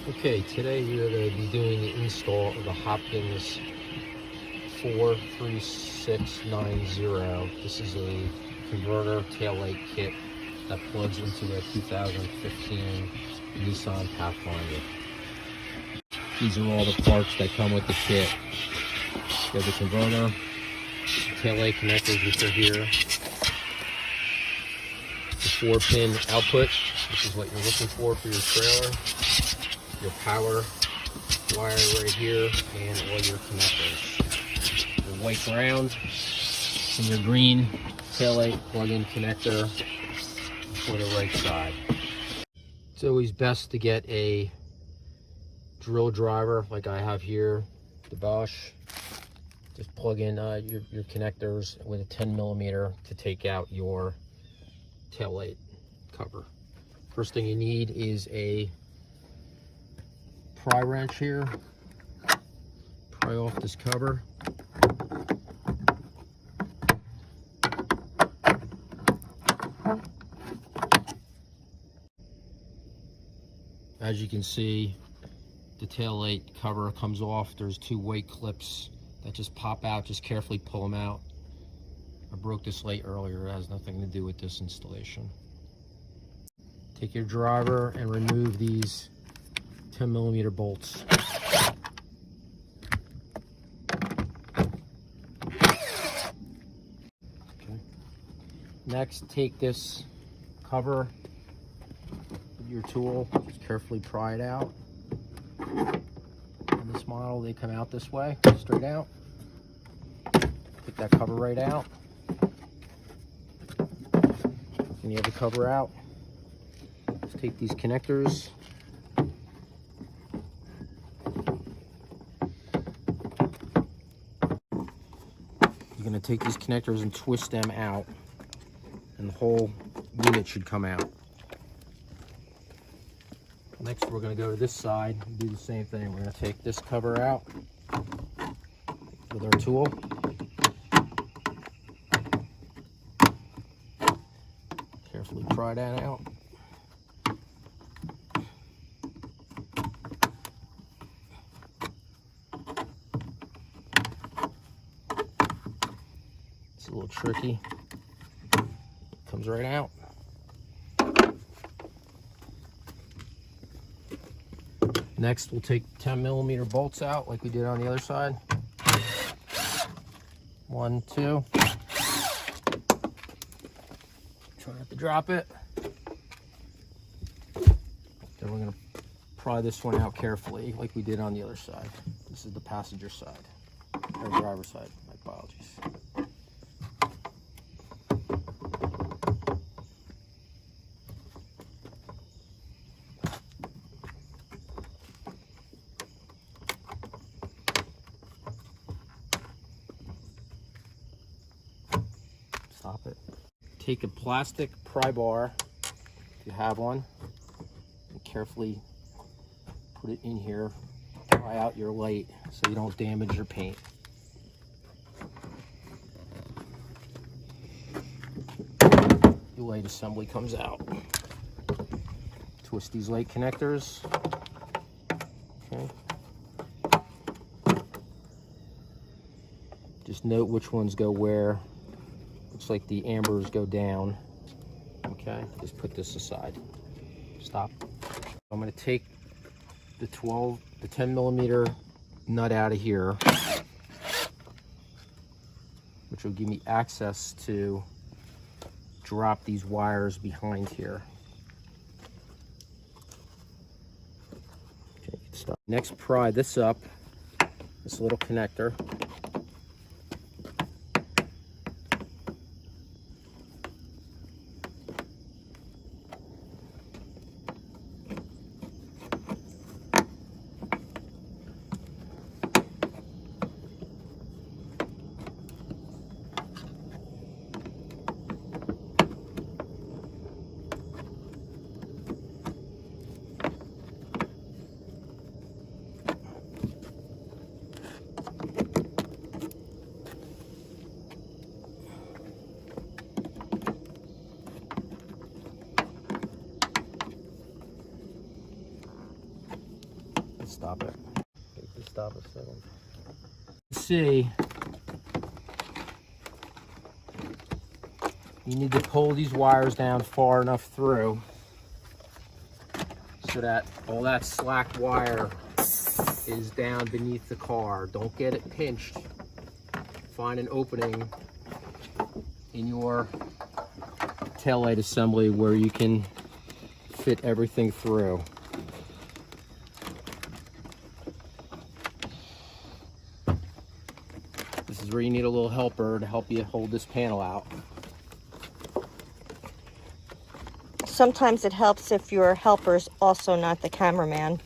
Okay, today we are going to be doing the install of the Hopkins 43690. This is a converter taillight kit that plugs into a 2015 Nissan Pathfinder. These are all the parts that come with the kit. You have the converter, taillight connectors which are here, the 4-pin output, which is what you're looking for your trailer, your power wire right here, and all your connectors. Your white ground and your green taillight plug-in connector for the right side. It's always best to get a drill driver like I have here, the Bosch. Just plug in your connectors with a 10mm to take out your taillight cover. First thing you need is a pry wrench here. Pry off this cover. As you can see, the taillight cover comes off. There's two white clips that just pop out. Just carefully pull them out. I broke this light earlier. It has nothing to do with this installation. Take your driver and remove these 10mm bolts. Okay. Next, take this cover with your tool. Just carefully pry it out. On this model, they come out this way, straight out. Take that cover right out. And you have the cover out. Just take these connectors. You're going to take these connectors and twist them out, and the whole unit should come out. Next, we're going to go to this side and do the same thing. We're going to take this cover out with our tool. Carefully pry that out. It's a little tricky. Comes right out. Next, we'll take 10mm bolts out like we did on the other side. 1, 2. Try not to drop it. Then we're going to pry this one out carefully like we did on the other side. This is the passenger side, or driver's side. My apologies. Stop it. Take a plastic pry bar, if you have one, and carefully put it in here. Pry out your light so you don't damage your paint. Your light assembly comes out. Twist these light connectors. Okay. Just note which ones go where. Looks like the ambers go down. Okay, just put this aside. Stop. I'm going to take the 10mm nut out of here, which will give me access to drop these wires behind here. Okay, stop. Next, pry this up, this little connector. stop it. Stop a second. See, you need to pull these wires down far enough through so that all that slack wire is down beneath the car. Don't get it pinched. Find an opening in your taillight assembly where you can fit everything through. This is where you need a little helper to help you hold this panel out. Sometimes it helps if your helper's also not the cameraman.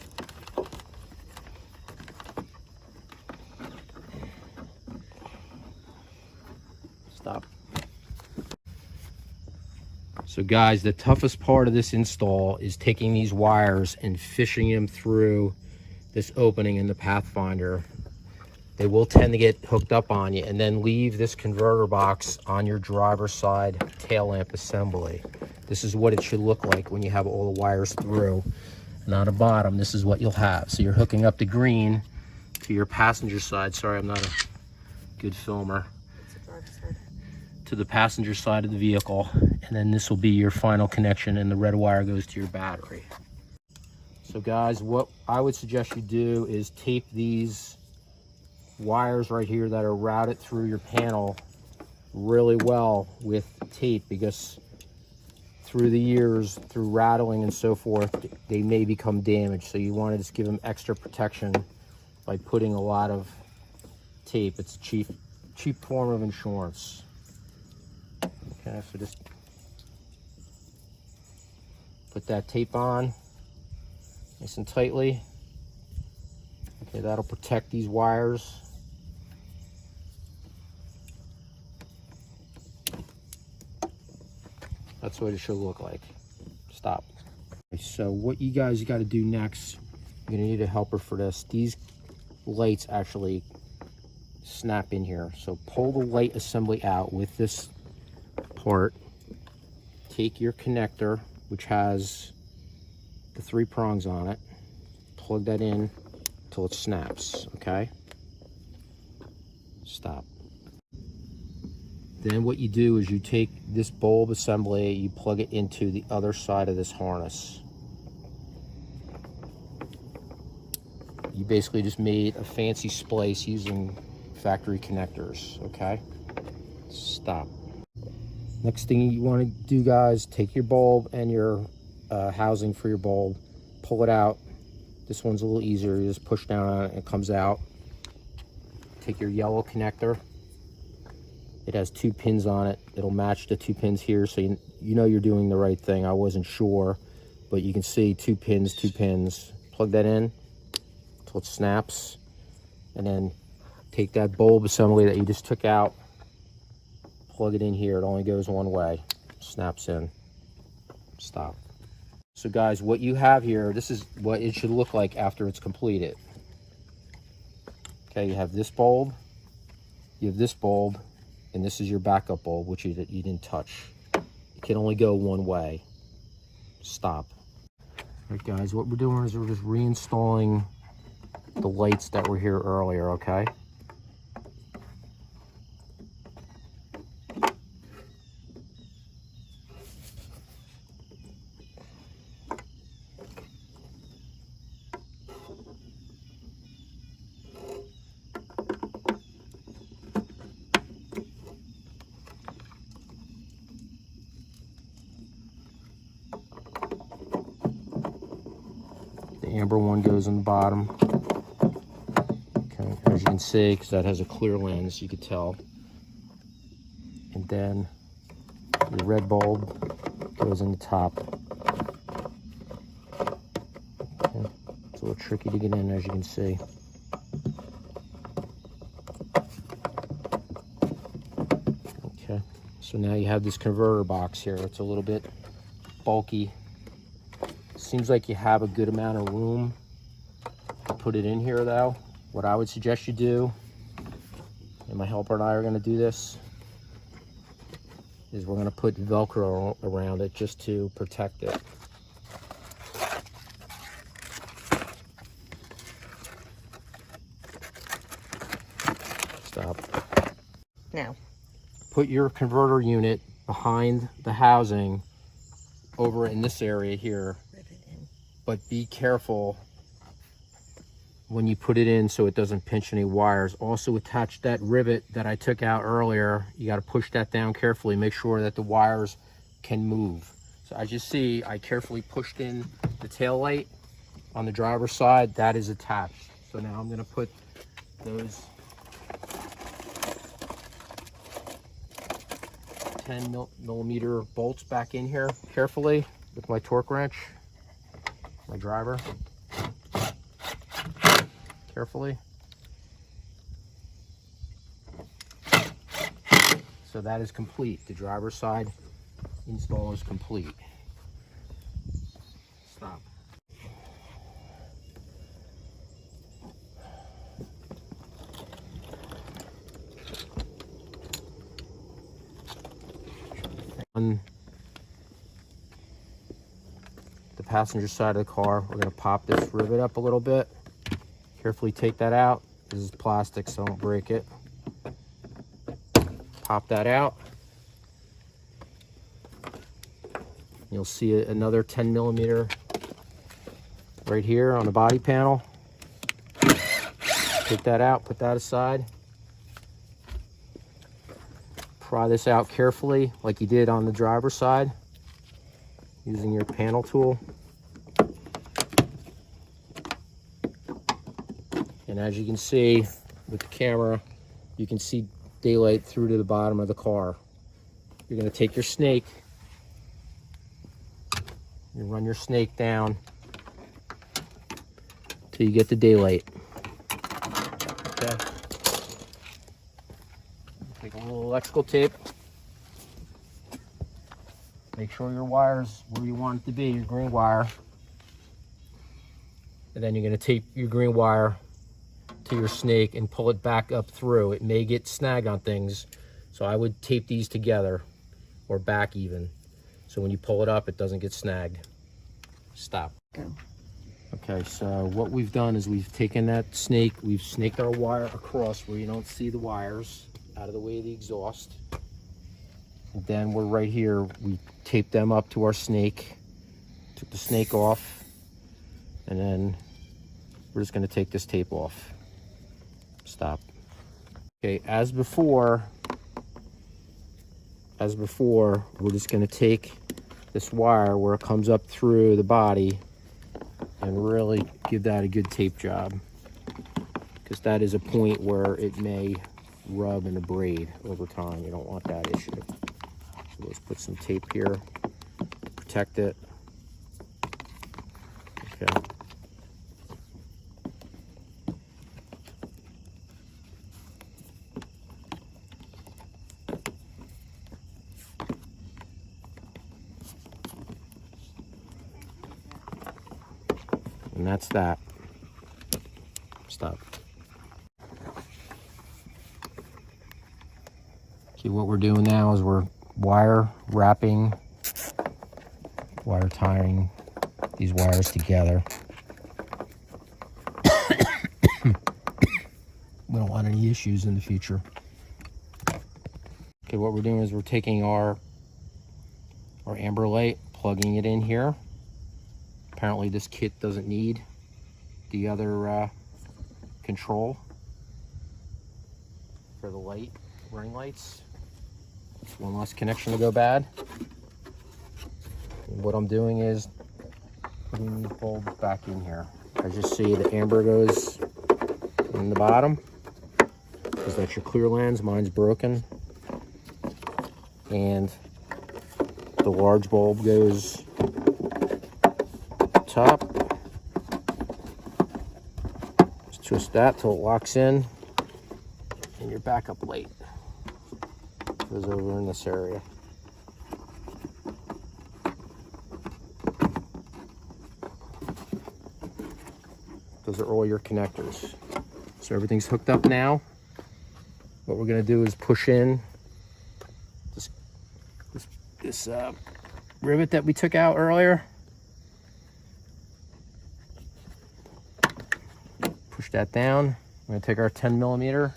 Stop. So guys, the toughest part of this install is taking these wires and fishing them through this opening in the Pathfinder. They will tend to get hooked up on you, and then leave this converter box on your driver's side tail lamp assembly. This is what it should look like when you have all the wires through. And on the bottom, this is what you'll have. So you're hooking up the green to your passenger side. Sorry, I'm not a good filmer. To the passenger side of the vehicle, and then this will be your final connection, and the red wire goes to your battery. So guys, what I would suggest you do is tape these wires right here that are routed through your panel really well with tape, because through the years, through rattling and so forth, they may become damaged. So you want to just give them extra protection by putting a lot of tape. It's a cheap form of insurance. Okay, so just put that tape on nice and tightly. Okay, that'll protect these wires. That's what it should look like. Stop. Okay, so what you guys got to do next, you're gonna need a helper for this. These lights actually snap in here. So pull the light assembly out with this part. Take your connector, which has the 3 prongs on it, plug that in until it snaps. Okay, stop. Then what you do is you take this bulb assembly, you plug it into the other side of this harness. You basically just made a fancy splice using factory connectors. Okay, stop. Next thing you want to do, guys, take your bulb and your housing for your bulb, pull it out. This one's a little easier. You just push down on it and it comes out. Take your yellow connector. It has 2 pins on it. It'll match the 2 pins here, so you know you're doing the right thing. I wasn't sure, but you can see 2 pins, 2 pins. Plug that in until it snaps, and then take that bulb assembly that you just took out, plug it in here. It only goes one way. Snaps in. Stop. So guys, what you have here, this is what it should look like after it's completed. Okay, you have this bulb, you have this bulb, and this is your backup bulb, which you didn't touch. It can only go one way. Stop. All right, guys, what we're doing is we're just reinstalling the lights that were here earlier, okay? Amber one goes on the bottom. Okay, as you can see, because that has a clear lens, you could tell. And then your red bulb goes in the top. Okay. It's a little tricky to get in, as you can see. Okay, so now you have this converter box here. It's a little bit bulky. Seems like you have a good amount of room to put it in here, though. What I would suggest you do, and my helper and I are going to do this, is we're going to put Velcro around it just to protect it. Stop. Now. Put your converter unit behind the housing over in this area here. But be careful when you put it in so it doesn't pinch any wires. Also attach that rivet that I took out earlier. You got to push that down carefully. Make sure that the wires can move. So as you see, I carefully pushed in the tail light on the driver's side. That is attached. So now I'm going to put those 10mm bolts back in here carefully with my torque wrench, my driver. Carefully. So that is complete. The driver's side install is complete. Stop. On the passenger side of the car, we're going to pop this rivet up a little bit. Carefully take that out. This is plastic, so don't break it. Pop that out. You'll see another 10mm right here on the body panel. Take that out, put that aside. Pry this out carefully like you did on the driver's side using your panel tool. And as you can see with the camera, you can see daylight through to the bottom of the car. You're going to take your snake, you run your snake down till you get the daylight. Okay. Take a little electrical tape. Make sure your wire's where you want it to be, your green wire. And then you're going to tape your green wire to your snake and pull it back up through. It may get snagged on things, so I would tape these together or back even, so when you pull it up it doesn't get snagged. Stop. Okay, so what we've done is we've taken that snake, we've snaked our wire across where you don't see the wires, out of the way of the exhaust. And then we're right here, we taped them up to our snake, took the snake off, and then we're just going to take this tape off. Stop. Okay, as before, we're just going to take this wire where it comes up through the body and really give that a good tape job, because that is a point where it may rub and abrade over time. You don't want that issue. So let's put some tape here, protect it. Okay. And that's that. Stop. Okay, what we're doing now is we're wire wrapping, wire tying these wires together. We don't want any issues in the future. Okay, what we're doing is we're taking our amber light, plugging it in here. Apparently this kit doesn't need the other control for the light, running lights. It's one less connection to go bad. And what I'm doing is putting the bulbs back in here. As you see, the amber goes in the bottom, because that's your clear lens. Mine's broken. And the large bulb goes top. Just twist that till it locks in, and your backup light goes over in this area. Those are all your connectors. So everything's hooked up now. What we're going to do is push in this rivet that we took out earlier. Push that down. I'm going to take our 10mm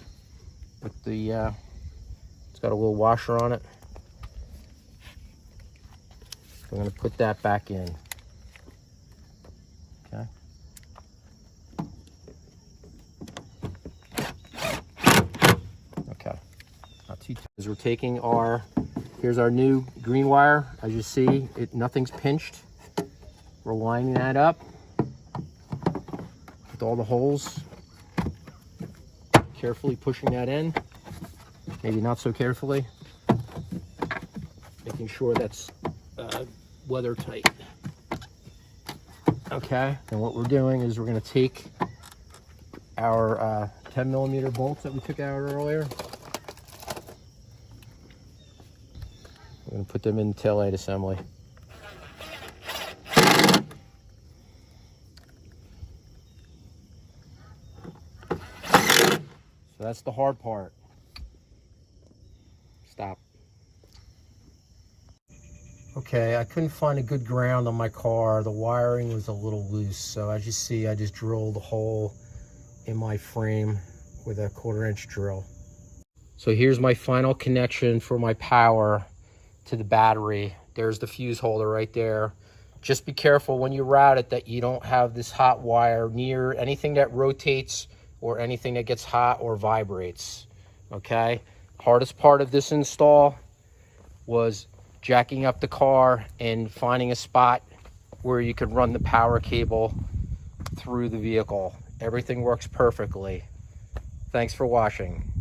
with the, it's got a little washer on it. I'm going to put that back in. Okay. Okay. Not too. As we're taking our, here's our new green wire. As you see, nothing's pinched. We're lining that up with all the holes. Carefully pushing that in. Maybe not so carefully. Making sure that's weather tight. Okay, and what we're doing is we're going to take our 10 millimeter bolts that we took out earlier. We're going to put them in the taillight assembly. So that's the hard part. Stop. Okay, I couldn't find a good ground on my car. The wiring was a little loose. So as you see, I just drilled a hole in my frame with a 1/4 inch drill. So here's my final connection for my power to the battery. There's the fuse holder right there. Just be careful when you route it that you don't have this hot wire near anything that rotates or anything that gets hot or vibrates. Okay, hardest part of this install was jacking up the car and finding a spot where you could run the power cable through the vehicle. Everything works perfectly. Thanks for watching.